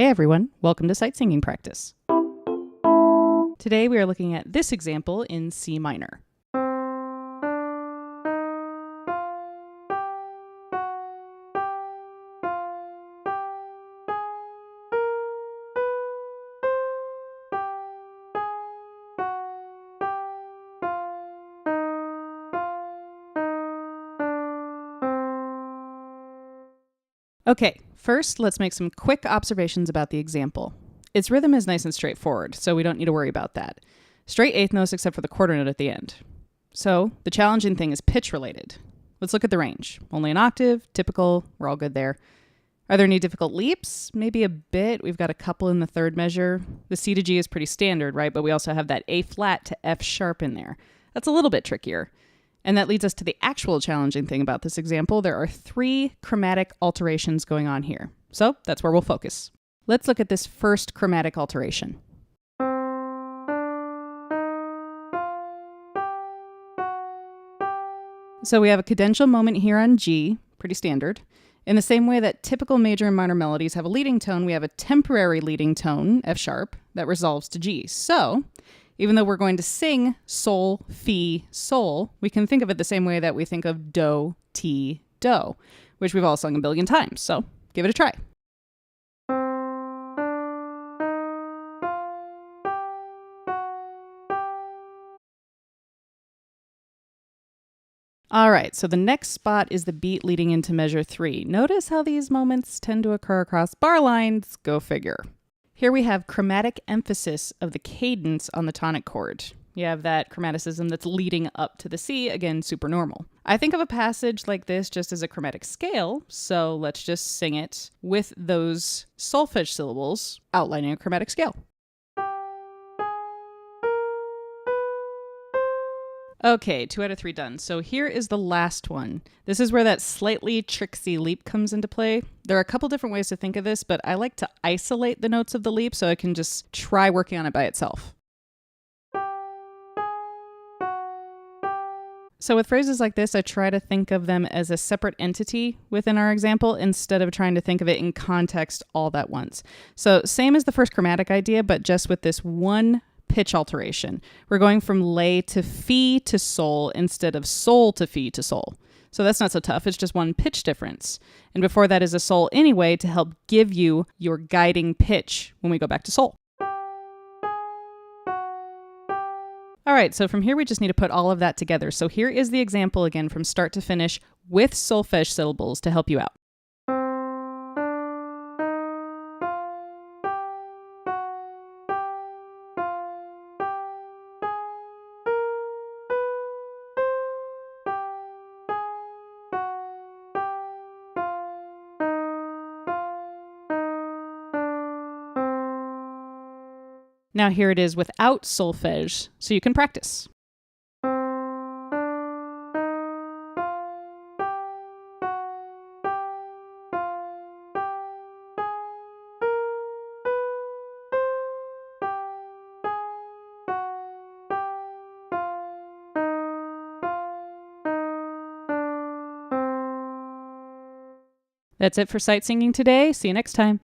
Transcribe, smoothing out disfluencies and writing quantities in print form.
Hey everyone, welcome to sight singing practice. Today we are looking at this example in C minor. Okay, first let's make some quick observations about the example. Its rhythm is nice and straightforward, so we don't need to worry about that. Straight eighth notes except for the quarter note at the end. So the challenging thing is pitch related. Let's look at the range. Only an octave, typical, we're all good there. Are there any difficult leaps? Maybe a bit. We've got a couple in the third measure. The C to G is pretty standard, right? But we also have that A flat to F sharp in there. That's a little bit trickier. And that leads us to the actual challenging thing about this example. There are 3 chromatic alterations going on here. So that's where we'll focus. Let's look at this first chromatic alteration. So we have a cadential moment here on G, pretty standard. In the same way that typical major and minor melodies have a leading tone, we have a temporary leading tone, F sharp, that resolves to G. So even though we're going to sing sol, fi, sol, we can think of it the same way that we think of do, ti, do, which we've all sung a billion times. So give it a try. All right, so the next spot is the beat leading into measure 3. Notice how these moments tend to occur across bar lines. Go figure. Here we have chromatic emphasis of the cadence on the tonic chord. You have that chromaticism that's leading up to the C, again, super normal. I think of a passage like this just as a chromatic scale, so let's just sing it with those solfege syllables outlining a chromatic scale. Okay, 2 out of 3 done. So here is the last one. This is where that slightly tricksy leap comes into play. There are a couple different ways to think of this, but I like to isolate the notes of the leap so I can just try working on it by itself. So with phrases like this, I try to think of them as a separate entity within our example instead of trying to think of it in context all at once. So same as the first chromatic idea, but just with this one pitch alteration. We're going from lay to fi to sol instead of sol to fi to sol. So that's not so tough. It's just one pitch difference. And before that is a sol anyway to help give you your guiding pitch when we go back to sol. All right, so from here we just need to put all of that together. So here is the example again from start to finish with solfege syllables to help you out. Now here it is without solfege, so you can practice. That's it for sight singing today. See you next time.